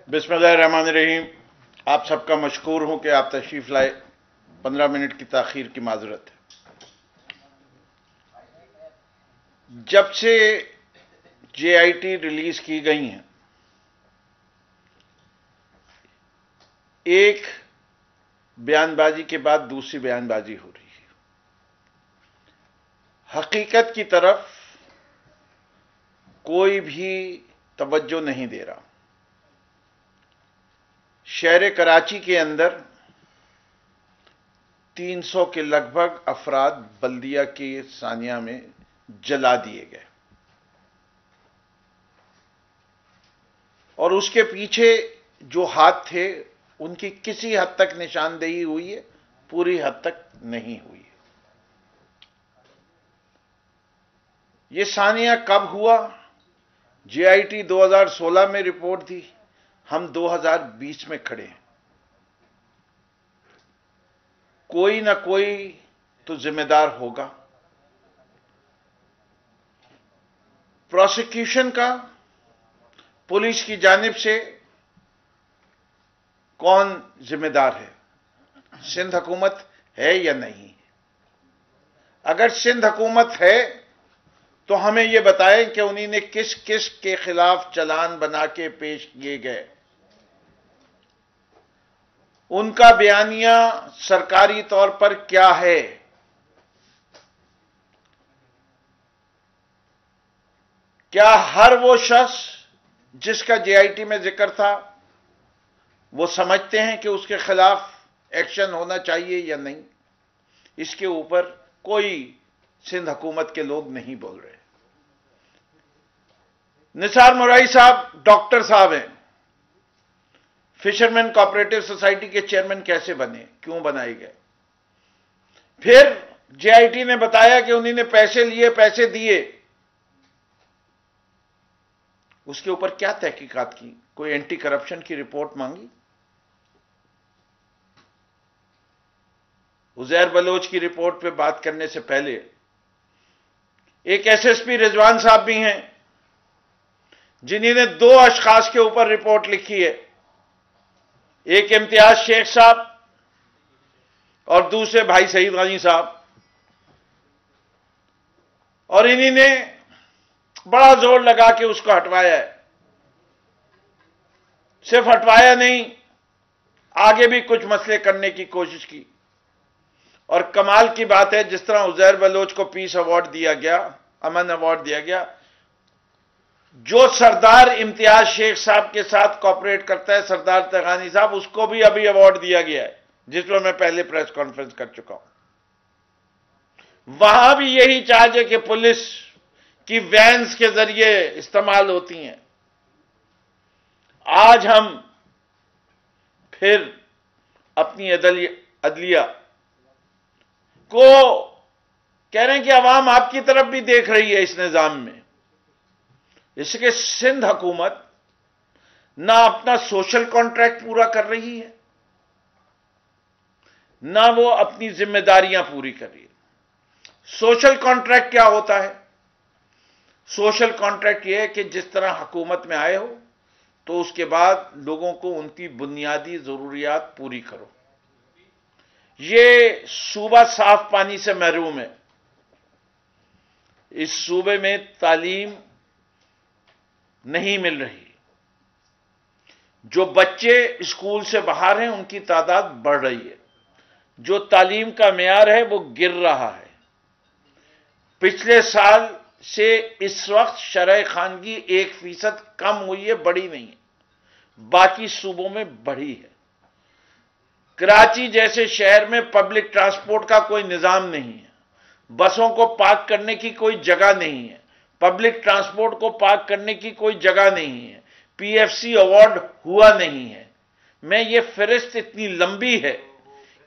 बिस्मिल्लाहिर्रहमानिर्रहीम। आप सबका मशकूर हूं कि आप तशरीफ लाए। 15 मिनट की ताखीर की माजरत है। जब से जेआईटी रिलीज की गई हैं, एक बयानबाजी के बाद दूसरी बयानबाजी हो रही है। हकीकत की तरफ कोई भी तवज्जो नहीं दे रहा। शहर कराची के अंदर 300 के लगभग अफराद बल्दिया के सानिया में जला दिए गए और उसके पीछे जो हाथ थे उनकी किसी हद तक निशानदेही हुई है, पूरी हद तक नहीं हुई है। यह सानिया कब हुआ? जेआईटी 2016 में रिपोर्ट दी, हम 2020 में खड़े हैं। कोई ना कोई तो जिम्मेदार होगा। प्रोसिक्यूशन का, पुलिस की जानिब से कौन जिम्मेदार है? सिंध हुकूमत है या नहीं? अगर सिंध हुकूमत है तो हमें यह बताएं कि उन्होंने किस किस के खिलाफ चालान बना के पेश किए गए। उनका बयानिया सरकारी तौर पर क्या है? क्या हर वो शख्स जिसका जेआईटी में जिक्र था वो समझते हैं कि उसके खिलाफ एक्शन होना चाहिए या नहीं? इसके ऊपर कोई सिंध हुकूमत के लोग नहीं बोल रहे। निसार मुराई साहब डॉक्टर साहब हैं, फिशरमैन कोऑपरेटिव सोसाइटी के चेयरमैन कैसे बने, क्यों बनाए गए? फिर जेआईटी ने बताया कि उन्होंने पैसे लिए, पैसे दिए। उसके ऊपर क्या तहकीकात की? कोई एंटी करप्शन की रिपोर्ट मांगी? उजैर बलोच की रिपोर्ट पे बात करने से पहले एक एसएसपी रिजवान साहब भी हैं जिन्होंने 2 अशखास के ऊपर रिपोर्ट लिखी है, एक इम्तियाज शेख साहब और दूसरे भाई सईद गानी साहब। और इन्होंने बड़ा जोर लगा के उसको हटवाया है। सिर्फ हटवाया नहीं, आगे भी कुछ मसले करने की कोशिश की। और कमाल की बात है, जिस तरह उजैर बलोच को पीस अवार्ड दिया गया, अमन अवार्ड दिया गया, जो सरदार इम्तियाज शेख साहब के साथ कॉपरेट करता है, सरदार तगानी साहब, उसको भी अभी अवार्ड दिया गया है, जिस पर मैं पहले प्रेस कॉन्फ्रेंस कर चुका हूं। वहां भी यही चार्ज है कि पुलिस की वैन्स के जरिए इस्तेमाल होती हैं। आज हम फिर अपनी अदलिया को कह रहे हैं कि अवाम आपकी तरफ भी देख रही है इस निजाम में। इसके सिंध हुकूमत ना अपना सोशल कॉन्ट्रैक्ट पूरा कर रही है, ना वो अपनी जिम्मेदारियां पूरी कर रही है। सोशल कॉन्ट्रैक्ट क्या होता है? सोशल कॉन्ट्रैक्ट यह है कि जिस तरह हुकूमत में आए हो तो उसके बाद लोगों को उनकी बुनियादी जरूरियात पूरी करो। ये सूबा साफ पानी से महरूम है। इस सूबे में तालीम नहीं मिल रही। जो बच्चे स्कूल से बाहर हैं उनकी तादाद बढ़ रही है। जो तालीम का मेयार है वो गिर रहा है। पिछले साल से इस वक्त शरह खानगी 1% कम हुई है, बढ़ी नहीं है। बाकी सूबों में बढ़ी है। कराची जैसे शहर में पब्लिक ट्रांसपोर्ट का कोई निजाम नहीं है। बसों को पार्क करने की कोई जगह नहीं है। पब्लिक ट्रांसपोर्ट को पार्क करने की कोई जगह नहीं है। पीएफसी अवार्ड हुआ नहीं है। मैं ये फहरिस्त इतनी लंबी है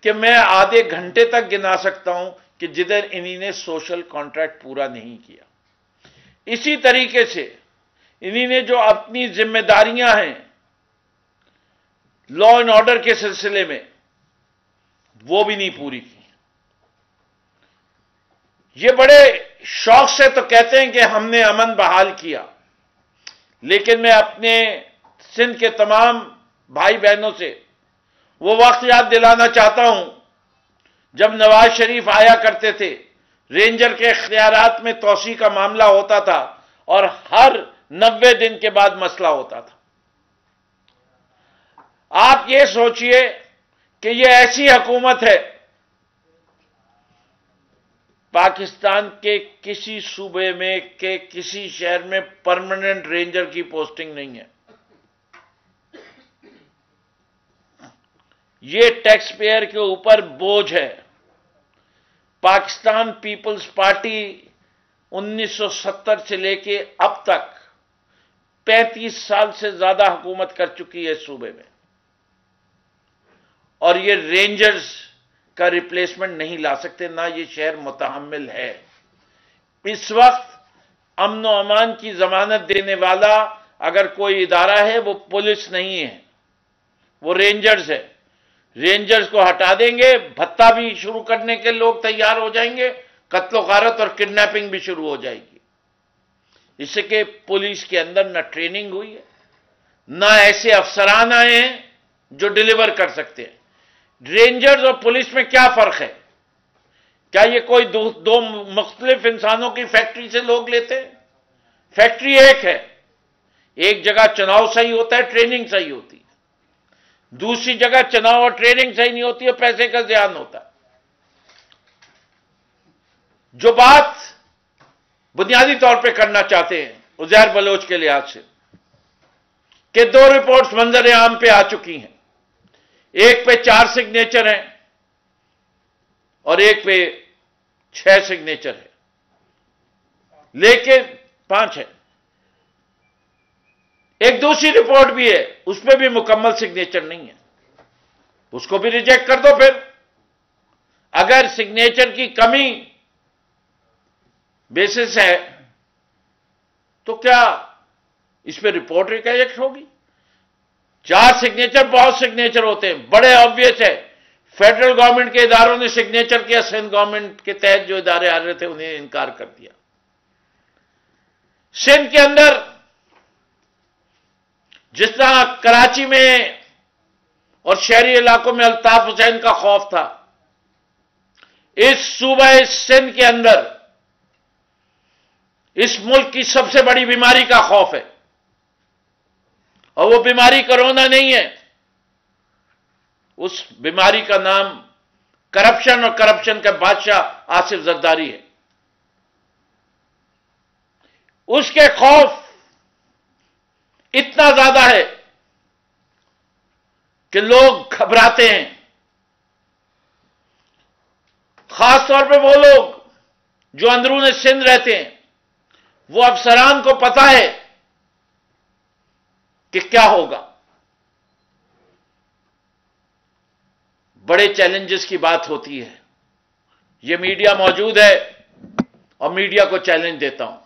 कि मैं आधे घंटे तक गिना सकता हूं कि जिधर इन्होंने सोशल कॉन्ट्रैक्ट पूरा नहीं किया। इसी तरीके से इन्होंने जो अपनी जिम्मेदारियां हैं लॉ एंड ऑर्डर के सिलसिले में, वो भी नहीं पूरी की। ये बड़े शौक से तो कहते हैं कि हमने अमन बहाल किया, लेकिन मैं अपने सिंध के तमाम भाई बहनों से वो वक्त याद दिलाना चाहता हूं जब नवाज शरीफ आया करते थे, रेंजर के इख्तियारात में तोसी का मामला होता था और हर 90 दिन के बाद मसला होता था। आप ये सोचिए कि ये ऐसी हुकूमत है, पाकिस्तान के किसी सूबे में के किसी शहर में परमानेंट रेंजर की पोस्टिंग नहीं है। ये टैक्स पेयर के ऊपर बोझ है। पाकिस्तान पीपल्स पार्टी 1970 से लेके अब तक 35 साल से ज्यादा हुकूमत कर चुकी है इस सूबे में, और ये रेंजर्स का रिप्लेसमेंट नहीं ला सकते, ना ये शहर मुतहम्मिल है। इस वक्त अमन व अमान की जमानत देने वाला अगर कोई इदारा है वो पुलिस नहीं है, वो रेंजर्स है। रेंजर्स को हटा देंगे, भत्ता भी शुरू करने के लोग तैयार हो जाएंगे, कत्लो गारत और किडनैपिंग भी शुरू हो जाएगी। इससे कि पुलिस के अंदर न ट्रेनिंग हुई है, ना ऐसे अफसरान आए हैं जो डिलीवर कर सकते हैं। रेंजर्स और पुलिस में क्या फर्क है? क्या ये कोई दो मुख्तलिफ इंसानों की फैक्ट्री से लोग लेते हैं? फैक्ट्री एक है, एक जगह चुनाव सही होता है, ट्रेनिंग सही होती है, दूसरी जगह चुनाव और ट्रेनिंग सही नहीं होती है, पैसे का ज़ियान होता है। जो बात बुनियादी तौर पे करना चाहते हैं उज़ैर बलोच के लिहाज से, कि 2 रिपोर्ट्स मंजर आम पे आ चुकी हैं, एक पे 4 सिग्नेचर हैं और एक पे 6 सिग्नेचर है, लेकिन 5 है। एक दूसरी रिपोर्ट भी है, उसमें भी मुकम्मल सिग्नेचर नहीं है, उसको भी रिजेक्ट कर दो। फिर अगर सिग्नेचर की कमी बेसिस है तो क्या इस पे रिपोर्ट रिजेक्ट होगी? 4 सिग्नेचर बहुत सिग्नेचर होते हैं, बड़े ऑब्वियस है। फेडरल गवर्नमेंट के इदारों ने सिग्नेचर किया, सिंध गवर्नमेंट के तहत जो इदारे आ रहे थे उन्हें इनकार कर दिया। सिंध के अंदर जिस तरह कराची में और शहरी इलाकों में अल्ताफ हुसैन का खौफ था, इस सूबा सिंध के अंदर इस मुल्क की सबसे बड़ी बीमारी का खौफ है, और वो बीमारी कोरोना नहीं है, उस बीमारी का नाम करप्शन और करप्शन का बादशाह आसिफ जरदारी है। उसके खौफ इतना ज्यादा है कि लोग घबराते हैं, खासतौर पे वो लोग जो अंदरूनी सिंध रहते हैं। वो अफसरान को पता है कि क्या होगा। बड़े चैलेंजेस की बात होती है, ये मीडिया मौजूद है और मीडिया को चैलेंज देता हूं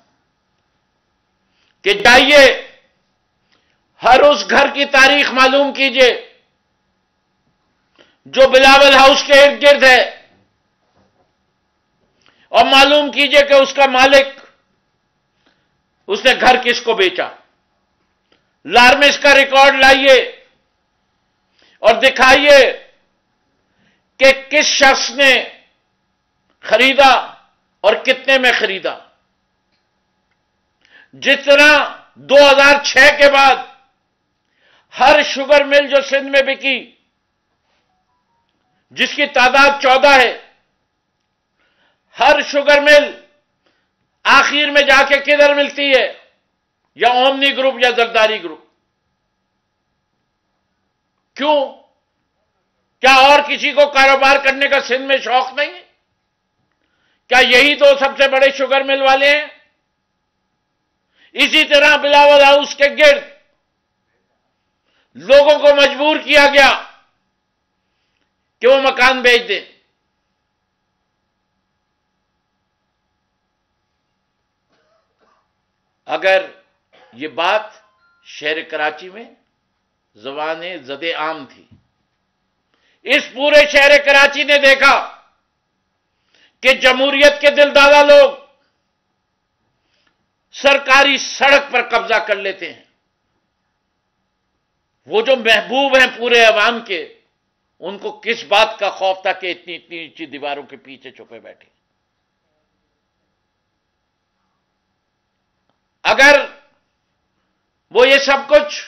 कि जाइए हर उस घर की तारीख मालूम कीजिए जो बिलावल हाउस के इर्द गिर्द है, और मालूम कीजिए कि उसका मालिक, उसने घर किसको बेचा। लार्मिस का रिकॉर्ड लाइए और दिखाइए कि किस शख्स ने खरीदा और कितने में खरीदा। जिस तरह 2006 के बाद हर शुगर मिल जो सिंध में बिकी, जिसकी तादाद 14 है, हर शुगर मिल आखिर में जाके किधर मिलती है? या ओमनी ग्रुप या जरदारी ग्रुप। क्यों? क्या और किसी को कारोबार करने का सिंध में शौक नहीं है? क्या यही तो सबसे बड़े शुगर मिल वाले हैं? इसी तरह बिलावल हाउस के गिर्द लोगों को मजबूर किया गया कि वो मकान बेच दें। अगर ये बात शहर कराची में ज़बाने ज़दे आम थी, इस पूरे शहर कराची ने देखा कि जमहूरियत के दिलदादा लोग सरकारी सड़क पर कब्जा कर लेते हैं, वो जो महबूब हैं पूरे अवाम के, उनको किस बात का खौफ था कि इतनी इतनी ऊंची दीवारों के पीछे छुपे बैठे। अगर वो ये सब कुछ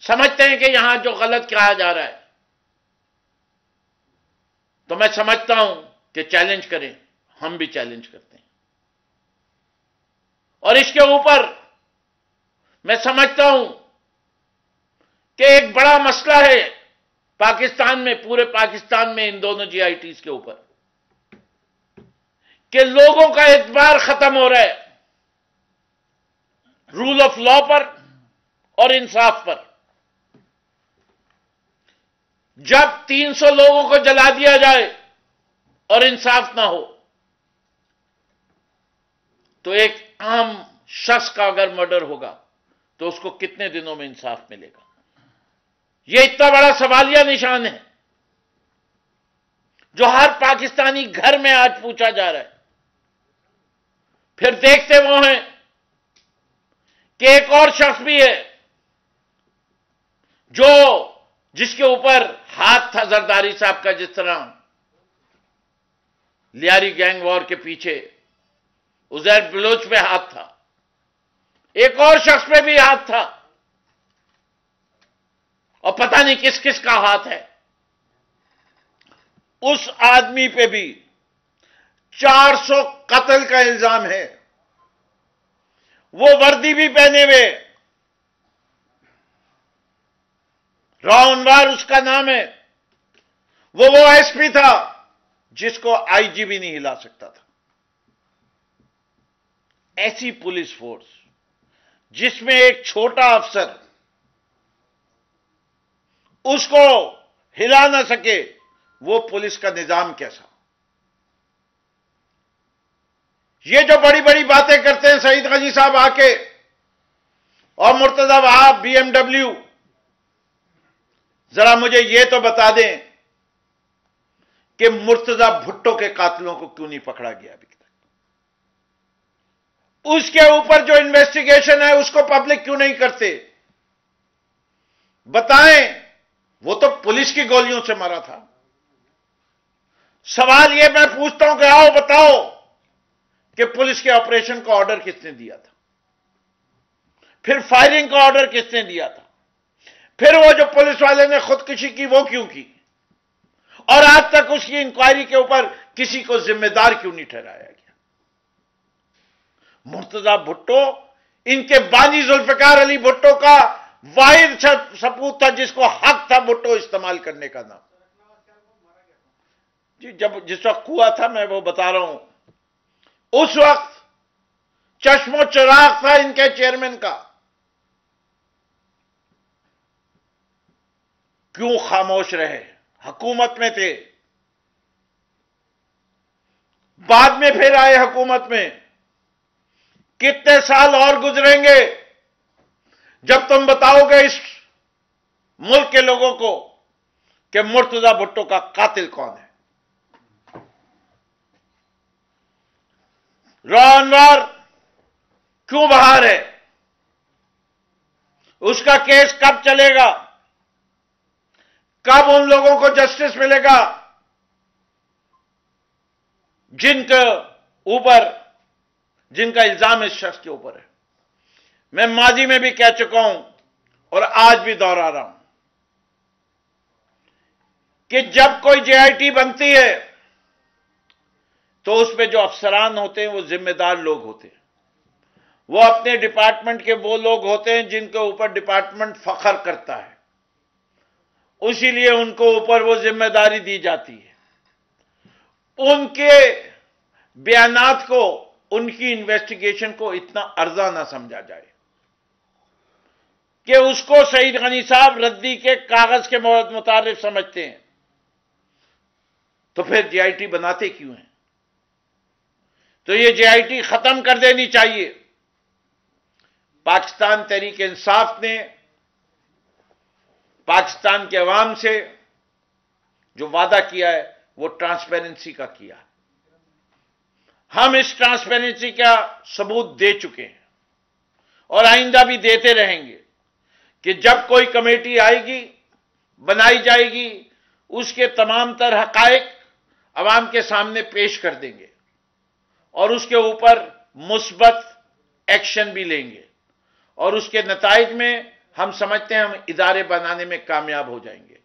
समझते हैं कि यहां जो गलत कहा जा रहा है, तो मैं समझता हूं कि चैलेंज करें, हम भी चैलेंज करते हैं। और इसके ऊपर मैं समझता हूं कि एक बड़ा मसला है पाकिस्तान में, पूरे पाकिस्तान में इन दोनों जीआईटीज के ऊपर, कि लोगों का एतबार खत्म हो रहा है रूल ऑफ लॉ पर और इंसाफ पर। जब 300 लोगों को जला दिया जाए और इंसाफ ना हो, तो एक आम शख्स का अगर मर्डर होगा तो उसको कितने दिनों में इंसाफ मिलेगा? यह इतना बड़ा सवालिया निशान है जो हर पाकिस्तानी घर में आज पूछा जा रहा है। फिर देखते वो हैं कि एक और शख्स भी है जिसके ऊपर हाथ था जरदारी साहब का, जिस तरह लियारी गैंग वॉर के पीछे उजैर बलोच पे हाथ था, एक और शख्स पे भी हाथ था, और पता नहीं किस किस का हाथ है। उस आदमी पे भी 400 कत्ल का इल्जाम है। वो वर्दी भी पहने हुए, रावनवार उसका नाम है, वो एसपी था जिसको आईजी भी नहीं हिला सकता था। ऐसी पुलिस फोर्स जिसमें एक छोटा अफसर उसको हिला ना सके, वो पुलिस का निजाम कैसा? ये जो बड़ी बड़ी बातें करते हैं सईद गनी साहब आके और मुर्तजा वहाब बीएमडब्ल्यू, जरा मुझे ये तो बता दें कि मुर्तजा भुट्टो के कातिलों को क्यों नहीं पकड़ा गया अभी तक? उसके ऊपर जो इन्वेस्टिगेशन है उसको पब्लिक क्यों नहीं करते? बताएं, वो तो पुलिस की गोलियों से मरा था। सवाल ये मैं पूछता हूं कि आओ बताओ कि पुलिस के ऑपरेशन का ऑर्डर किसने दिया था? फिर फायरिंग का ऑर्डर किसने दिया था? फिर वो जो पुलिस वाले ने खुदकुशी की वो क्यों की? और आज तक उसकी इंक्वायरी के ऊपर किसी को जिम्मेदार क्यों नहीं ठहराया गया? मुर्तजा भुट्टो इनके बानी जुल्फिकार अली भुट्टो का वाहिद सपूत था जिसको हक था भुट्टो इस्तेमाल करने का नाम। जी, जब जिस वक्त हुआ था मैं वो बता रहा हूं, उस वक्त चश्मो चिराग था इनके चेयरमैन का। क्यों खामोश रहे? हुकूमत में थे, बाद में फिर आए हुकूमत में। कितने साल और गुजरेंगे जब तुम बताओगे इस मुल्क के लोगों को कि मुर्तजा भुट्टो का कातिल कौन है? रावनवार क्यों बाहर है? उसका केस कब चलेगा? कब उन लोगों को जस्टिस मिलेगा जिनका इल्जाम इस शख्स के ऊपर है? मैं माजी में भी कह चुका हूं और आज भी दोहरा रहा हूं कि जब कोई जेआईटी बनती है तो उसमें जो अफसरान होते हैं वो जिम्मेदार लोग होते हैं। वो अपने डिपार्टमेंट के वो लोग होते हैं जिनके ऊपर डिपार्टमेंट फख्र करता है, इसीलिए उनको ऊपर वो जिम्मेदारी दी जाती है। उनके बयानात को, उनकी इन्वेस्टिगेशन को इतना अर्जा ना समझा जाए कि उसको सईद गनी साहब रद्दी के कागज के मुताबिक समझते हैं। तो फिर जेआईटी बनाते क्यों हैं? तो ये जेआईटी खत्म कर देनी चाहिए। पाकिस्तान तहरीक इंसाफ ने पाकिस्तान के अवाम से जो वादा किया है वो ट्रांसपेरेंसी का किया। हम इस ट्रांसपेरेंसी का सबूत दे चुके हैं और आइंदा भी देते रहेंगे कि जब कोई कमेटी आएगी, बनाई जाएगी, उसके तमाम तर हकायक अवाम के सामने पेश कर देंगे और उसके ऊपर मुस्बत एक्शन भी लेंगे और उसके नताइज में हम समझते हैं हम इदारे बनाने में कामयाब हो जाएंगे।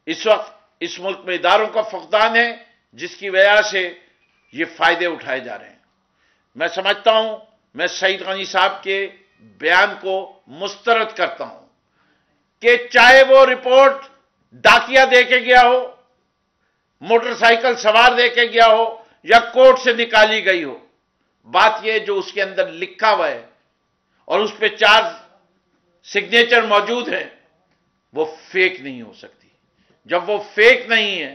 इस वक्त इस मुल्क में इदारों का फुकदान है, जिसकी वजह से ये फायदे उठाए जा रहे हैं। मैं समझता हूं, मैं सईद गनी साहब के बयान को मुस्तरद करता हूं कि चाहे वो रिपोर्ट डाकिया दे के गया हो, मोटरसाइकिल सवार दे के गया हो या कोर्ट से निकाली गई हो, बात यह जो उसके अंदर लिखा हुआ है और उस पर 4 सिग्नेचर मौजूद है, वो फेक नहीं हो सकती। जब वो फेक नहीं है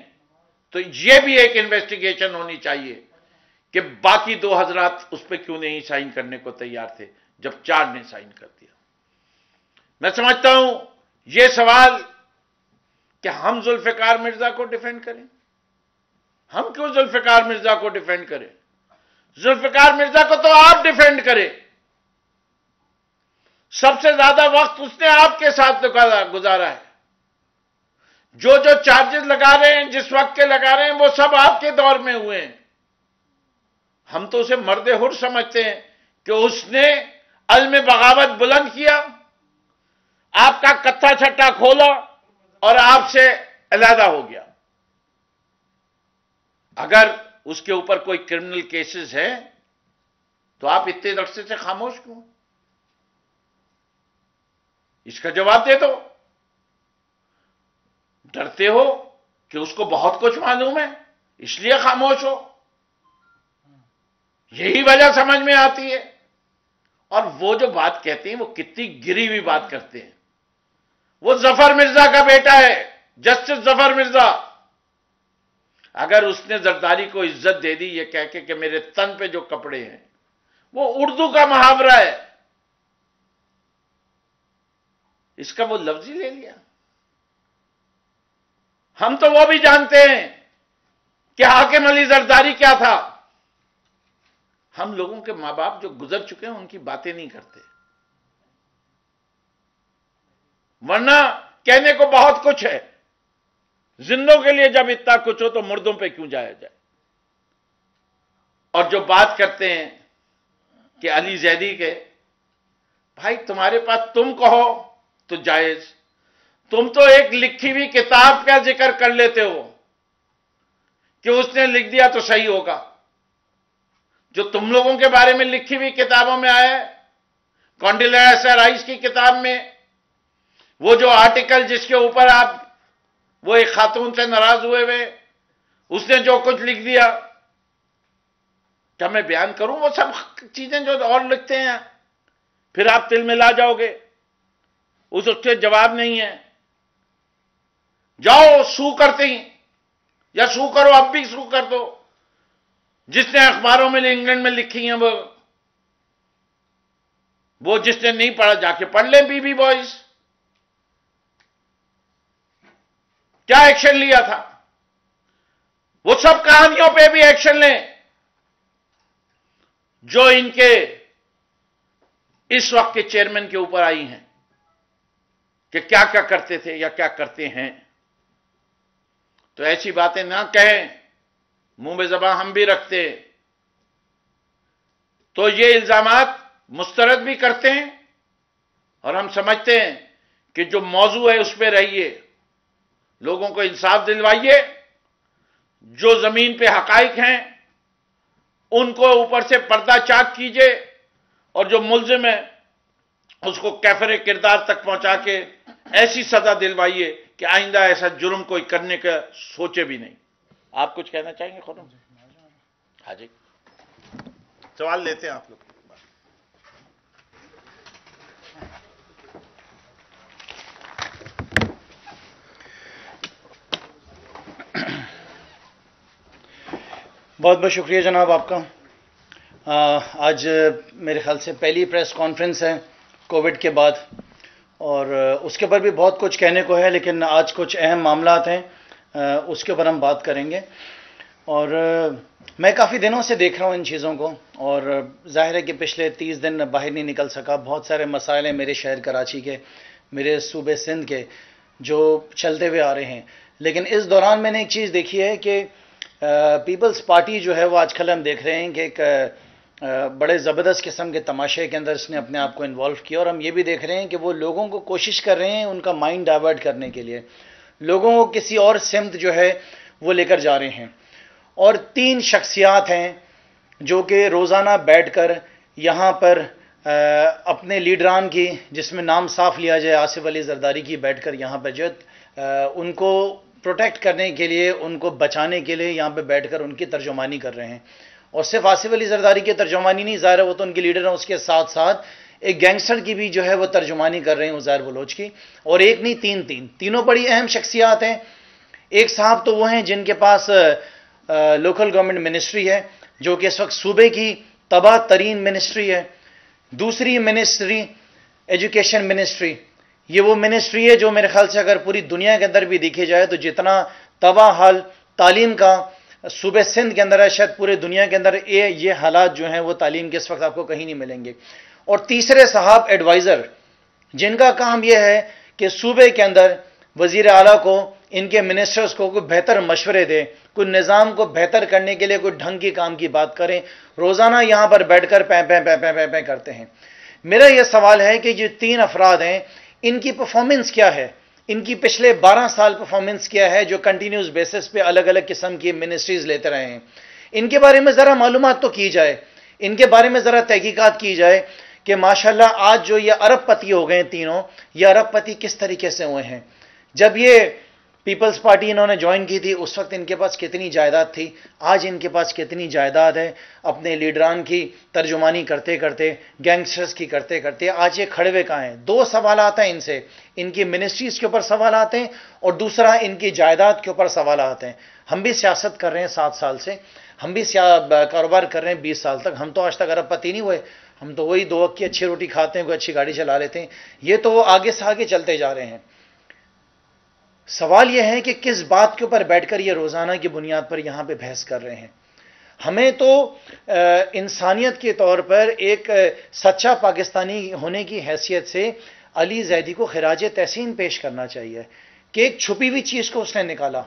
तो यह भी एक इन्वेस्टिगेशन होनी चाहिए कि बाकी 2 हजरात उस पर क्यों नहीं साइन करने को तैयार थे जब 4 ने साइन कर दिया। मैं समझता हूं यह सवाल कि हम जुल्फिकार मिर्जा को डिफेंड करें। हम क्यों जुल्फिकार मिर्जा को डिफेंड करें? जुल्फिकार मिर्जा को तो आप डिफेंड करें। सबसे ज्यादा वक्त उसने आपके साथ गुजारा है। जो जो चार्जेस लगा रहे हैं, जिस वक्त के लगा रहे हैं, वो सब आपके दौर में हुए हैं। हम तो उसे मर्द हुर समझते हैं कि उसने अल्म बगावत बुलंद किया, आपका कत्था छट्टा खोला और आपसे अलहदा हो गया। अगर उसके ऊपर कोई क्रिमिनल केसेस है तो आप इतने अरसे से खामोश क्यों? इसका जवाब दे दो। डरते हो कि उसको बहुत कुछ मालूम है इसलिए खामोश हो, यही वजह समझ में आती है। और वो जो बात कहते हैं वो कितनी गिरी हुई बात करते हैं। वो जफर मिर्जा का बेटा है, जस्टिस जफर मिर्जा। अगर उसने जरदारी को इज्जत दे दी ये कह के कि मेरे तन पे जो कपड़े हैं, वो उर्दू का मुहावरा है, इसका वो लफ्ज ही ले लिया। हम तो वो भी जानते हैं कि हाकिम अली जरदारी क्या था। हम लोगों के मां बाप जो गुजर चुके हैं उनकी बातें नहीं करते, वरना कहने को बहुत कुछ है। जिंदों के लिए जब इतना कुछ हो तो मुर्दों पे क्यों जाया जाए। और जो बात करते हैं कि अली जैदी के, भाई तुम्हारे पास तुम कहो तो जायज, तुम तो एक लिखी हुई किताब का जिक्र कर लेते हो कि उसने लिख दिया तो सही होगा। जो तुम लोगों के बारे में लिखी हुई किताबों में आया है, कॉन्डिलेसा राइस की किताब में वो जो आर्टिकल जिसके ऊपर आप वो एक खातून से नाराज हुए उसने जो कुछ लिख दिया, क्या मैं बयान करूं वो सब चीजें जो और लिखते हैं? फिर आप तिल मिला जाओगे। उसके जवाब नहीं है। जाओ सू करते ही या सू करो, अब भी सू कर दो। जिसने अखबारों में इंग्लैंड में लिखी हैं वो जिसने नहीं पढ़ा जाके पढ़ ले। बीबी बॉयज क्या एक्शन लिया था? वो सब कहानियों पे भी एक्शन लें जो इनके इस वक्त के चेयरमैन के ऊपर आई हैं कि क्या क्या करते थे या क्या करते हैं। तो ऐसी बातें ना कहें, मुंह में ज़बान हम भी रखते हैं तो ये इल्जामात मुस्तरद भी करते हैं और हम समझते हैं कि जो मौजू है उस पर रहिए, लोगों को इंसाफ दिलवाइए। जो जमीन पे हकाइक हैं उनको ऊपर से पर्दा चाक कीजिए और जो मुल्जिम है उसको कैफरे किरदार तक पहुंचा के ऐसी सजा दिलवाइए कि आइंदा ऐसा जुर्म कोई करने का सोचे भी नहीं। आप कुछ कहना चाहेंगे खुर्रम? हाँ जी, सवाल लेते हैं आप लोग। बहुत बहुत शुक्रिया जनाब आपका। आज मेरे ख्याल से पहली प्रेस कॉन्फ्रेंस है कोविड के बाद और उसके ऊपर भी बहुत कुछ कहने को है, लेकिन आज कुछ अहम मामलात हैं उसके ऊपर हम बात करेंगे। और मैं काफ़ी दिनों से देख रहा हूँ इन चीज़ों को, और जाहिर है कि पिछले 30 दिन बाहर नहीं निकल सका। बहुत सारे मसाइल हैं मेरे शहर कराची के, मेरे सूबे सिंध के, जो चलते हुए आ रहे हैं। लेकिन इस दौरान मैंने एक चीज़ देखी है कि पीपल्स पार्टी जो है वो आजकल हम देख रहे हैं कि एक बड़े ज़बरदस्त किस्म के तमाशे के अंदर इसने अपने आप को इन्वॉल्व किया। और हम ये भी देख रहे हैं कि वो लोगों को कोशिश कर रहे हैं उनका माइंड डाइवर्ट करने के लिए, लोगों को किसी और सिमत जो है वो लेकर जा रहे हैं। और 3 शख्सियात हैं जो कि रोज़ाना बैठकर यहाँ पर अपने लीडरान की, जिसमें नाम साफ लिया जाए आसिफ अली जरदारी की, बैठकर यहाँ पर जो उनको प्रोटेक्ट करने के लिए, उनको बचाने के लिए यहाँ पे बैठकर उनकी तर्जुमानी कर रहे हैं। और सिर्फ आसिफ अली जरदारी की तर्जुमानी नहीं, ज़ाहिर है वो तो उनके लीडर हैं, उसके साथ साथ एक गैंगस्टर की भी जो है वो तर्जुमानी कर रहे हैं, उज़ैर बलोच की। और एक नहीं, तीनों बड़ी अहम शख्सियात हैं। एक साहब तो वो हैं जिनके पास लोकल गवर्नमेंट मिनिस्ट्री है, जो कि इस वक्त सूबे की तबाह तरीन मिनिस्ट्री है। दूसरी मिनिस्ट्री एजुकेशन मिनिस्ट्री, ये वो मिनिस्ट्री है जो मेरे ख्याल से अगर पूरी दुनिया के अंदर भी देखी जाए तो जितना तबाह हाल तालीम का सूबे सिंध के अंदर है, शायद पूरे दुनिया के अंदर ये हालात जो हैं वो तालीम के इस वक्त आपको कहीं नहीं मिलेंगे। और तीसरे साहब एडवाइज़र, जिनका काम यह है कि सूबे के अंदर वजीर आला को, इनके मिनिस्टर्स को कोई बेहतर मशवरे दें, कोई निज़ाम को बेहतर करने के लिए कोई ढंग की काम की बात करें। रोज़ाना यहाँ पर बैठकर पैं करते हैं। मेरा यह सवाल है कि जो 3 अफराद हैं, इनकी परफॉर्मेंस क्या है, इनकी पिछले 12 साल परफॉर्मेंस क्या है, जो कंटिन्यूस बेसिस पे अलग अलग किस्म की मिनिस्ट्रीज लेते रहे हैं। इनके बारे में ज़रा मालूमात तो की जाए, इनके बारे में ज़रा तहकीकात की जाए कि माशाल्लाह आज जो ये अरबपति हो गए तीनों, ये अरबपति किस तरीके से हुए हैं। जब ये पीपल्स पार्टी इन्होंने ज्वाइन की थी उस वक्त इनके पास कितनी जायदाद थी, आज इनके पास कितनी जायदाद है। अपने लीडरान की तर्जुमानी करते करते, गैंगस्टर्स की करते करते आज ये खड़े हुए कहाँ हैं। 2 सवाल आते हैं इनसे, इनकी मिनिस्ट्रीज के ऊपर सवाल आते हैं और दूसरा इनकी जायदाद के ऊपर सवाल आते हैं। हम भी सियासत कर रहे हैं 7 साल से, हम भी कारोबार कर रहे हैं 20 साल तक, हम तो आज तक अरबपति नहीं हुए। हम तो वही 2 वक्त की अच्छी रोटी खाते हैं, कोई अच्छी गाड़ी चला लेते हैं। ये तो आगे से आगे चलते जा रहे हैं। सवाल यह है कि किस बात के ऊपर बैठकर ये रोज़ाना की बुनियाद पर यहाँ पे बहस कर रहे हैं। हमें तो इंसानियत के तौर पर एक सच्चा पाकिस्तानी होने की हैसियत से अली जैदी को खिराज तहसीन पेश करना चाहिए कि एक छुपी हुई चीज़ को उसने निकाला।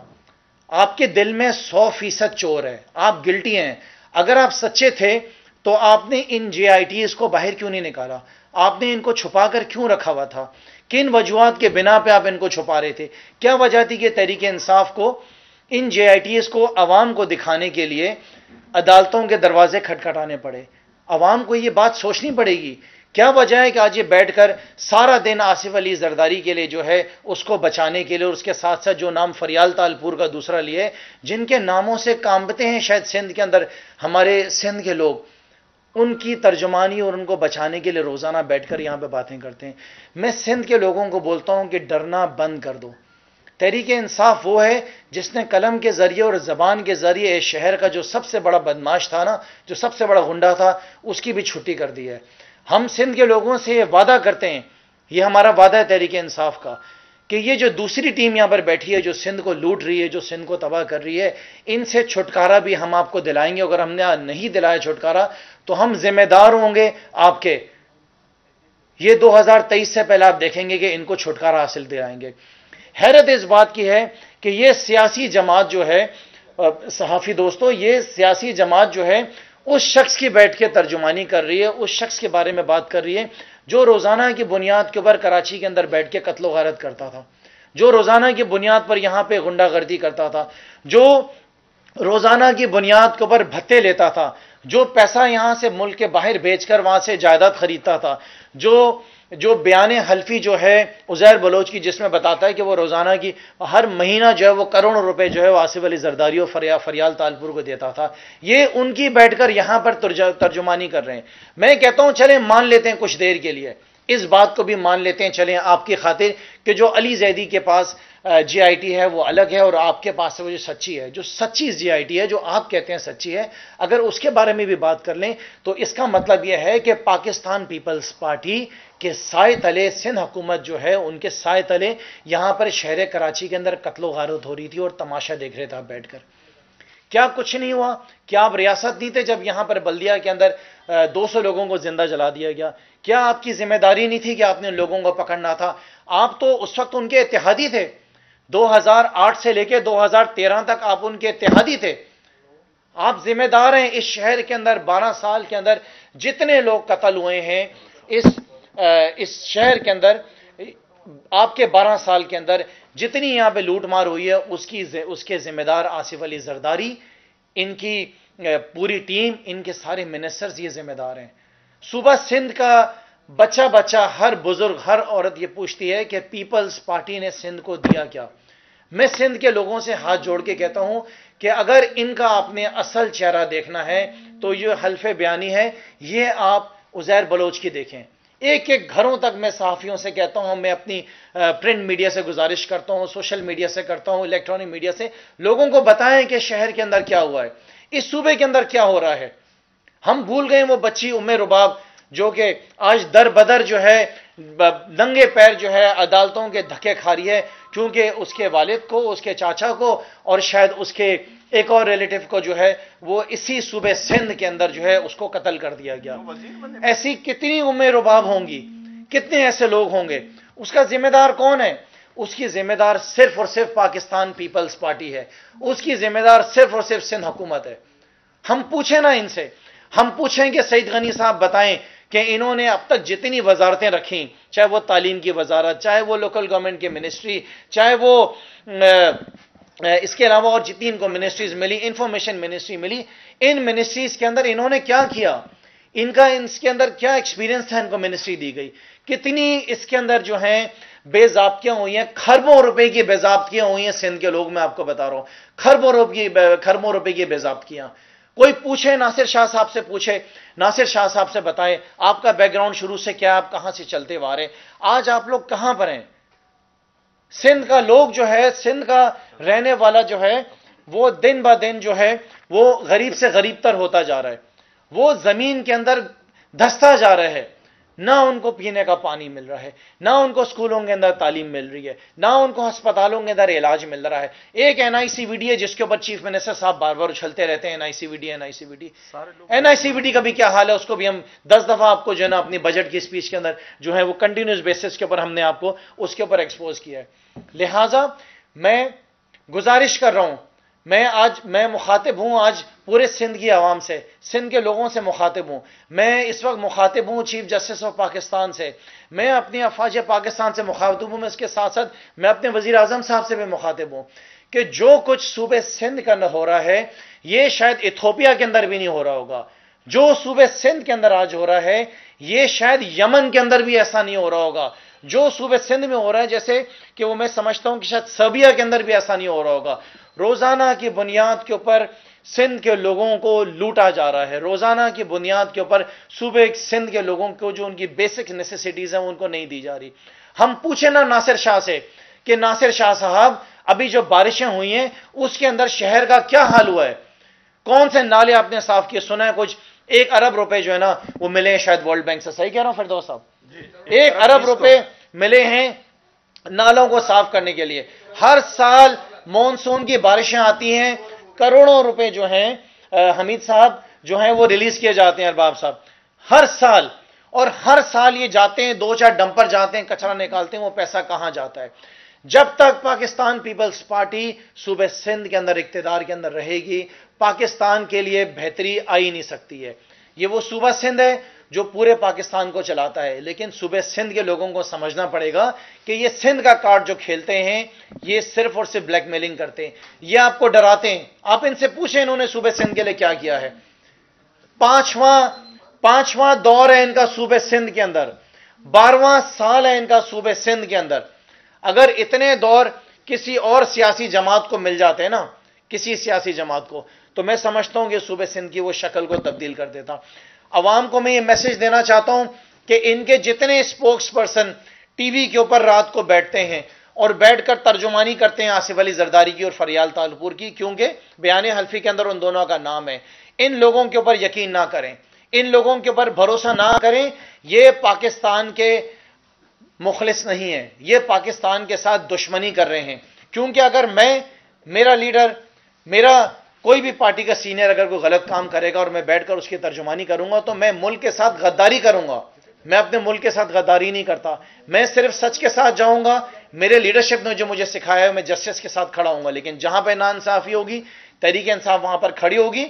आपके दिल में 100% चोर है, आप गिल्टी हैं। अगर आप सच्चे थे तो आपने इन JITs को बाहर क्यों नहीं निकाला, आपने इनको छुपाकर क्यों रखा हुआ था, किन वजूहात के बिना पे आप इनको छुपा रहे थे। क्या वजह थी कि तहरीक इंसाफ को इन JITs को अवाम को दिखाने के लिए अदालतों के दरवाजे खटखटाने पड़े। अवाम को ये बात सोचनी पड़ेगी, क्या वजह है कि आज ये बैठकर सारा दिन आसिफ अली जरदारी के लिए जो है उसको बचाने के लिए, और उसके साथ साथ जो नाम फरियाल तालपुर का दूसरा लिए, जिनके नामों से कांपते हैं शायद सिंध के अंदर हमारे सिंध के लोग, उनकी तर्जुमानी और उनको बचाने के लिए रोज़ाना बैठकर यहाँ पे बातें करते हैं। मैं सिंध के लोगों को बोलता हूँ कि डरना बंद कर दो। तहरीक इंसाफ वो है जिसने कलम के ज़रिए और ज़बान के ज़रिए इस शहर का जो सबसे बड़ा बदमाश था ना, जो सबसे बड़ा गुंडा था, उसकी भी छुट्टी कर दी है। हम सिंध के लोगों से ये वादा करते हैं, ये हमारा वादा है तहरीक इंसाफ का, कि ये जो दूसरी टीम यहाँ पर बैठी है, जो सिंध को लूट रही है, जो सिंध को तबाह कर रही है, इनसे छुटकारा भी हम आपको दिलाएंगे। अगर हमने नहीं दिलाया छुटकारा तो हम जिम्मेदार होंगे आपके। ये 2023 से पहले आप देखेंगे कि इनको छुटकारा हासिल दिलाएंगे। हैरत इस बात की है कि ये सियासी जमात जो है, सहाफ़ी दोस्तों, ये सियासी जमात जो है उस शख्स की बैठ के तर्जुमानी कर रही है, उस शख्स के बारे में बात कर रही है जो रोज़ाना की बुनियाद के ऊपर कराची के अंदर बैठ के कत्लो गारत करता था, जो रोज़ाना की बुनियाद पर यहाँ पे गुंडागर्दी करता था, जो रोज़ाना की बुनियाद के ऊपर भत्ते लेता था, जो पैसा यहाँ से मुल्क के बाहर भेजकर वहाँ से जायदाद खरीदता था, जो बयान हल्फी जो है उज़ैर बलोच की, जिसमें बताता है कि वो रोज़ाना की हर महीना जो है वो करोड़ों रुपए जो है वो आसिफ अली जरदारी और फरियाल तालपुर को देता था। ये उनकी बैठकर यहाँ पर तर्जुमानी कर रहे हैं। मैं कहता हूँ चलें मान लेते हैं कुछ देर के लिए, इस बात को भी मान लेते हैं, चलें आपकी खातिर कि जो अली जैदी के पास JIT है वो अलग है और आपके पास है वो जो सच्ची है, जो सच्ची JIT है, जो आप कहते हैं सच्ची है, अगर उसके बारे में भी बात कर लें तो इसका मतलब यह है कि पाकिस्तान पीपल्स पार्टी के साए तले सिंध हुकूमत जो है, उनके साए तले यहाँ पर शहर कराची के अंदर कत्लो गारत हो रही थी और तमाशा देख रहे थे आप बैठकर। क्या कुछ नहीं हुआ? क्या आप रियासत नहीं थे जब यहां पर बल्दिया के अंदर 200 लोगों को जिंदा जला दिया गया? क्या आपकी जिम्मेदारी नहीं थी कि आपने लोगों को पकड़ना था? आप तो उस वक्त उनके इत्तेहादी थे। 2008 से लेकर 2013 तक आप उनके इत्तेहादी थे। आप जिम्मेदार हैं। इस शहर के अंदर 12 साल के अंदर जितने लोग कत्ल हुए हैं इस शहर के अंदर, आपके 12 साल के अंदर जितनी यहां पे लूटमार हुई है उसके जिम्मेदार आसिफ अली जरदारी, इनकी पूरी टीम, इनके सारे मिनिस्टर्स ये जिम्मेदार हैं। सुबह सिंध का बच्चा बच्चा, हर बुजुर्ग, हर औरत ये पूछती है कि पीपल्स पार्टी ने सिंध को दिया क्या? मैं सिंध के लोगों से हाथ जोड़ के कहता हूं कि अगर इनका आपने असल चेहरा देखना है तो ये हल्फे बयानी है, ये आप उज़ैर बलोच की देखें। एक एक घरों तक मैं सहाफियों से कहता हूं, मैं अपनी प्रिंट मीडिया से गुजारिश करता हूं, सोशल मीडिया से करता हूं, इलेक्ट्रॉनिक मीडिया से, लोगों को बताएं कि शहर के अंदर क्या हुआ है, इस सूबे के अंदर क्या हो रहा है। हम भूल गए वो बच्ची उम्मे रुबाब जो कि आज दर बदर जो है नंगे पैर जो है अदालतों के धक्के खा रही है, क्योंकि उसके वालिद को, उसके चाचा को और शायद उसके एक और रिलेटिव को जो है वो इसी सूबे सिंध के अंदर जो है उसको कत्ल कर दिया गया। ऐसी कितनी उम्मे रुबाब होंगी, कितने ऐसे लोग होंगे? उसका जिम्मेदार कौन है? उसकी जिम्मेदार सिर्फ और सिर्फ पाकिस्तान पीपल्स पार्टी है। उसकी जिम्मेदार सिर्फ और सिर्फ सिंध हुकूमत है। हम पूछें ना इनसे, हम पूछें कि सईद गनी साहब बताएं कि इन्होंने अब तक जितनी वजारतें रखी, चाहे वो तालीम की वजारत, चाहे वो लोकल गवर्नमेंट की मिनिस्ट्री, चाहे वो इसके अलावा और जितनी इनको मिनिस्ट्रीज मिली, इंफॉर्मेशन मिनिस्ट्री मिली, इन मिनिस्ट्रीज के अंदर इन्होंने क्या किया? इनका इसके अंदर क्या एक्सपीरियंस था? इनको मिनिस्ट्री दी गई, कितनी इसके अंदर जो है बेजाब्तियां हुई हैं, खरबों रुपए की बेजाब्तियां हुई हैं सिंध के लोग, मैं आपको बता रहा हूं, खरबों रुपए की बेजाब्तियां। कोई पूछे नासिर शाह साहब से, पूछे नासिर शाह साहब से, बताएं आपका बैकग्राउंड शुरू से क्या, आप कहां से चलते हुए आ रहे हैं, आज आप लोग कहां पर हैं? सिंध का लोग जो है, सिंध का रहने वाला जो है, वो दिन ब दिन जो है वो गरीब से गरीबतर होता जा रहा है। वो जमीन के अंदर धंसता जा रहा है। ना उनको पीने का पानी मिल रहा है, ना उनको स्कूलों के अंदर तालीम मिल रही है, ना उनको अस्पतालों के अंदर इलाज मिल रहा है। एक एनआईसीवीडी है जिसके ऊपर चीफ मिनिस्टर साहब बार बार उछलते रहते हैं, एनआईसीवीडी का भी क्या हाल है? उसको भी हम 10 दफा आपको जो है ना अपनी बजट की स्पीच के अंदर जो है वो कंटिन्यूस बेसिस के ऊपर हमने आपको उसके ऊपर एक्सपोज किया है। लिहाजा मैं गुजारिश कर रहा हूं, मैं मुखातिब हूं आज पूरे सिंध की आवाम से, सिंध के लोगों से मुखातिब हूं। मैं इस वक्त मुखातिब हूं चीफ जस्टिस ऑफ पाकिस्तान से, मैं अपनी अफवाज पाकिस्तान से मुखातिब हूं, मैं इसके साथ साथ मैं अपने वजीर आजम साहब से भी मुखातिब हूं कि जो कुछ सूबे सिंध के अंदर हो रहा है ये शायद इथोपिया के अंदर भी नहीं हो रहा होगा। जो सूबे सिंध के अंदर आज हो रहा है ये शायद यमन के अंदर भी ऐसा नहीं हो रहा होगा। जो सूबे सिंध में हो रहा है, जैसे कि वो मैं समझता हूं कि शायद सर्बिया के अंदर भी ऐसा नहीं हो रहा होगा। रोजाना की बुनियाद के ऊपर सिंध के लोगों को लूटा जा रहा है, रोजाना की बुनियाद के ऊपर सूबे सिंध के लोगों को जो उनकी बेसिक नेसेसिटीज हैं उनको नहीं दी जा रही। हम पूछे ना नासिर शाह से कि नासिर शाह साहब अभी जो बारिशें हुई हैं उसके अंदर शहर का क्या हाल हुआ है? कौन से नाले आपने साफ किए? सुना है कुछ 1 अरब रुपए जो है ना वो मिले हैं शायद वर्ल्ड बैंक से, सही कह रहा हूं फिरदौस साहब? 1 अरब रुपए मिले हैं नालों को साफ करने के लिए। हर साल मॉनसून की बारिशें आती हैं, करोड़ों रुपए जो हैं हमीद साहब जो हैं वो रिलीज किए जाते हैं, अरबाब साहब, हर साल। और हर साल ये जाते हैं, 2-4 डंपर जाते हैं, कचरा निकालते हैं, वो पैसा कहां जाता है? जब तक पाकिस्तान पीपल्स पार्टी सूबे सिंध के अंदर इक्तिदार के अंदर रहेगी, पाकिस्तान के लिए बेहतरी आ ही नहीं सकती है। ये वो सूबा सिंध है जो पूरे पाकिस्तान को चलाता है, लेकिन सूबे सिंध के लोगों को समझना पड़ेगा कि ये सिंध का कार्ड जो खेलते हैं ये सिर्फ और सिर्फ ब्लैकमेलिंग करते हैं, ये आपको डराते हैं। आप इनसे पूछें इन्होंने सूबे सिंध के लिए क्या किया है। पांचवां दौर है इनका सूबे सिंध के अंदर, 12वां साल है इनका सूबे सिंध के अंदर। अगर इतने दौर किसी और सियासी जमात को मिल जाते हैं ना, किसी सियासी जमात को, तो मैं समझता हूं कि सूबे सिंध की वो शक्ल को तब्दील कर देता। अवाम को मैं ये मैसेज देना चाहता हूं कि इनके जितने स्पोक्स पर्सन टीवी के ऊपर रात को बैठते हैं और बैठकर तर्जुमानी करते हैं आसिफ अली जरदारी की और फरियाल तालपुर की, क्योंकि बयान हल्फी के अंदर उन दोनों का नाम है, इन लोगों के ऊपर यकीन ना करें, इन लोगों के ऊपर भरोसा ना करें। ये पाकिस्तान के मुखलिस नहीं है, ये पाकिस्तान के साथ दुश्मनी कर रहे हैं। क्योंकि अगर मेरा लीडर, मेरा कोई भी पार्टी का सीनियर अगर कोई गलत काम करेगा और मैं बैठकर उसकी तर्जुमानी करूंगा तो मैं मुल्क के साथ गद्दारी करूंगा। मैं अपने मुल्क के साथ गद्दारी नहीं करता, मैं सिर्फ सच के साथ जाऊंगा। मेरे लीडरशिप ने जो मुझे सिखाया है मैं जस्टिस के साथ खड़ा हूंगा, लेकिन जहां पर नाइंसाफी होगी तहरीक इंसाफ वहां पर खड़ी होगी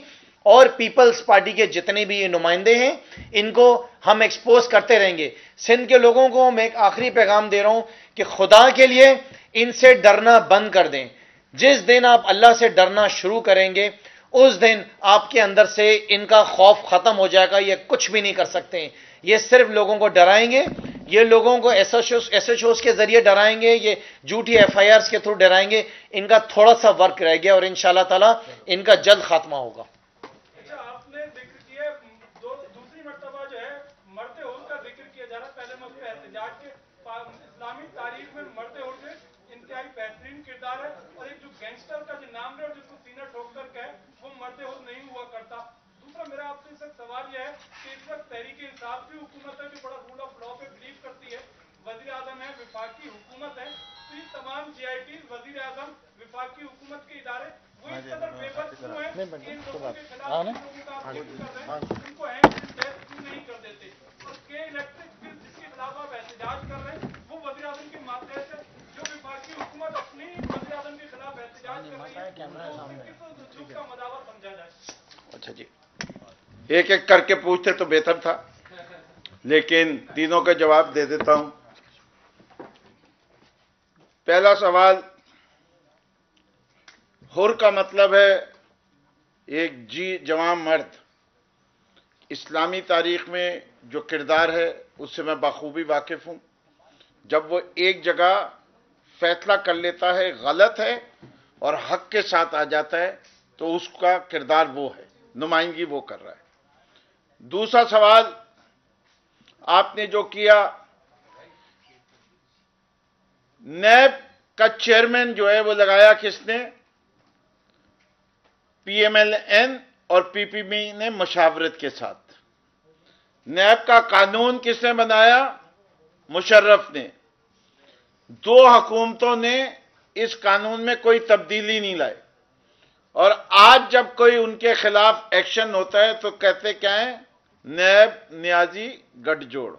और पीपल्स पार्टी के जितने भी ये नुमाइंदे हैं इनको हम एक्सपोज करते रहेंगे। सिंध के लोगों को मैं एक आखिरी पैगाम दे रहा हूं कि खुदा के लिए इनसे डरना बंद कर दें। जिस दिन आप अल्लाह से डरना शुरू करेंगे उस दिन आपके अंदर से इनका खौफ खत्म हो जाएगा। ये कुछ भी नहीं कर सकते, ये सिर्फ लोगों को डराएंगे, ये लोगों को एसएचओस के जरिए डराएंगे, ये झूठी एफआईआर के थ्रू डराएंगे। इनका थोड़ा सा वर्क रह गया और इंशाल्लाह ताला इनका जल्द खात्मा होगा। अच्छा, आपने जिक्र किया दूसरी मर्तबा जो है मरते हुए का जिक्र किया जा रहा है। पहले मौके एहतजाज के इस्लामी तारीख में मरते हुए इंतहाई बेहतरीन किरदार है और एक जो गैंगस्टर का जो नाम है और जिसको सीना ठोककर कहे वो मरते हुए नहीं हुआ करता। दूसरा मेरा आपसे इस वक्त सवाल यह है कि इस वक्त तहरीक इंसाफ की हुकूमत है जो बड़ा रूल ऑफ लॉ पे बिलीव करती है, वजीर आजम है, विफाकी हुकूमत है, तो ये तमाम जीआईटी वजीर आजम विफाकी हुकूमत के इदारे वो इस कदर बेबस क्यों है कि इन लोगों के खिलाफ लोगों का आप जिक्र कर रहे हैं उनको अहम क्यों नहीं कर देते? और के इलेक्ट्रिक बिल जिसके खिलाफ आप एहतजाज कर रहे हैं वो वजीर आजम के मातहत है, जो विफाकी हुकूमत अपनी वजीर आजम के खिलाफ एहतजाज कर रही है, तो किस का मदावर समझा जाए? अच्छा जी, एक एक करके पूछते तो बेहतर था, लेकिन तीनों का जवाब दे देता हूं। पहला सवाल, हुर का मतलब है एक जवान मर्द। इस्लामी तारीख में जो किरदार है उससे मैं बखूबी वाकिफ हूं। जब वो एक जगह फैसला कर लेता है गलत है और हक के साथ आ जाता है तो उसका किरदार वो है, नुमाइंदगी वो कर रहा है। दूसरा सवाल आपने जो किया, नैब का चेयरमैन जो है वो लगाया किसने? पीएमएलएन और पीपीपी ने मशावरत के साथ। नैब का कानून किसने बनाया? मुशर्रफ ने। दो हुकूमतों ने इस कानून में कोई तब्दीली नहीं लाई और आज जब कोई उनके खिलाफ एक्शन होता है तो कहते क्या है? नैब न्याजी गठजोड़।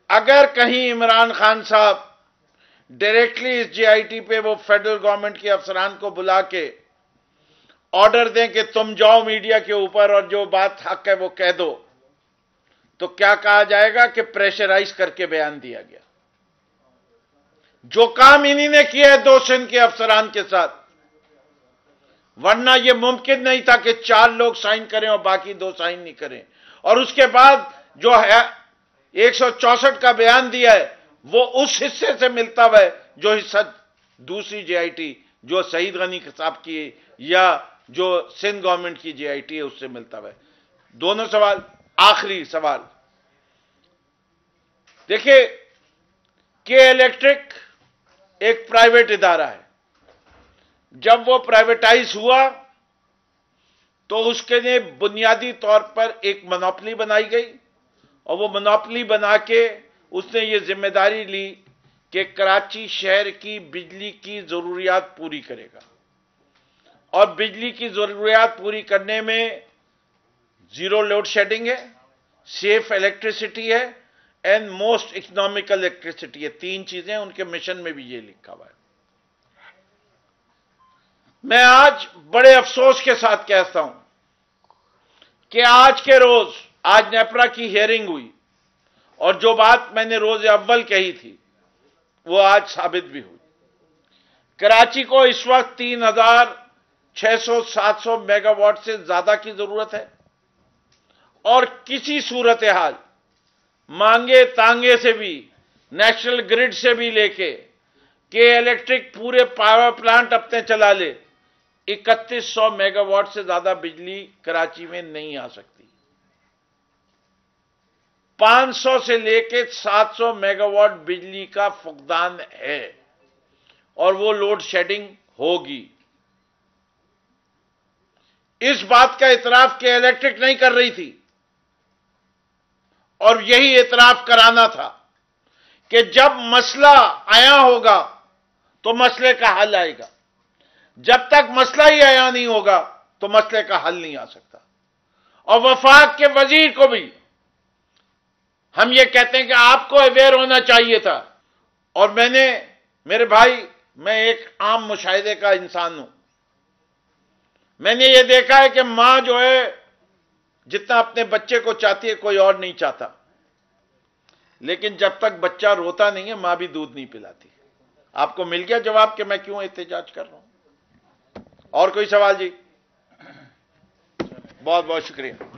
अगर कहीं इमरान खान साहब डायरेक्टली इस जीआईटी पे वो फेडरल गवर्नमेंट के अफसरान को बुला के ऑर्डर दें कि तुम जाओ मीडिया के ऊपर और जो बात हक है वो कह दो, तो क्या कहा जाएगा कि प्रेशराइज करके बयान दिया गया। जो काम इन्हीं ने किया है 2 सिंध के अफसरान के साथ, वरना यह मुमकिन नहीं था कि 4 लोग साइन करें और बाकी 2 साइन नहीं करें। और उसके बाद जो है 164 का बयान दिया है वो उस हिस्से से मिलता हुआ है जो हिस्सा दूसरी जीआईटी जो शहीद गनी साहब की या जो सिंध गवर्नमेंट की जीआईटी है उससे मिलता हुआ है। दोनों सवाल। आखिरी सवाल देखिए, के इलेक्ट्रिक एक प्राइवेट इदारा है। जब वो प्राइवेटाइज हुआ तो उसके लिए बुनियादी तौर पर एक मोनोपोली बनाई गई और वो मोनोपोली बना के उसने ये जिम्मेदारी ली कि कराची शहर की बिजली की जरूरियात पूरी करेगा और बिजली की जरूरियात पूरी करने में जीरो लोड शेडिंग है, सेफ इलेक्ट्रिसिटी है एंड मोस्ट इकोनॉमिकल इलेक्ट्रिसिटी है। 3 चीजें उनके मिशन में भी ये लिखा हुआ है। मैं आज बड़े अफसोस के साथ कहता हूं कि आज के रोज, आज नेपरा की हियरिंग हुई और जो बात मैंने रोज अव्वल कही थी वो आज साबित भी हुई। कराची को इस वक्त 3600-700 मेगावाट से ज्यादा की जरूरत है और किसी सूरत हाल मांगे तांगे से भी, नेशनल ग्रिड से भी लेके के इलेक्ट्रिक पूरे पावर प्लांट अपने चला ले, 3100 मेगावाट से ज्यादा बिजली कराची में नहीं आ सकती। 500 से लेके 700 मेगावाट बिजली का फुकदान है और वो लोड शेडिंग होगी। इस बात का इतराफ के इलेक्ट्रिक नहीं कर रही थी और यही इतराफ कराना था कि जब मसला आया होगा तो मसले का हल आएगा। जब तक मसला ही आया नहीं होगा तो मसले का हल नहीं आ सकता। और वफाक के वजीर को भी हम ये कहते हैं कि आपको अवेयर होना चाहिए था। और मेरे भाई, मैं एक आम मुशाहिदे का इंसान हूं। मैंने ये देखा है कि मां जो है जितना अपने बच्चे को चाहती है कोई और नहीं चाहता, लेकिन जब तक बच्चा रोता नहीं है मां भी दूध नहीं पिलाती। आपको मिल गया जवाब कि मैं क्यों एहतजाज कर रहा हूं। और कोई सवाल जी? बहुत बहुत शुक्रिया।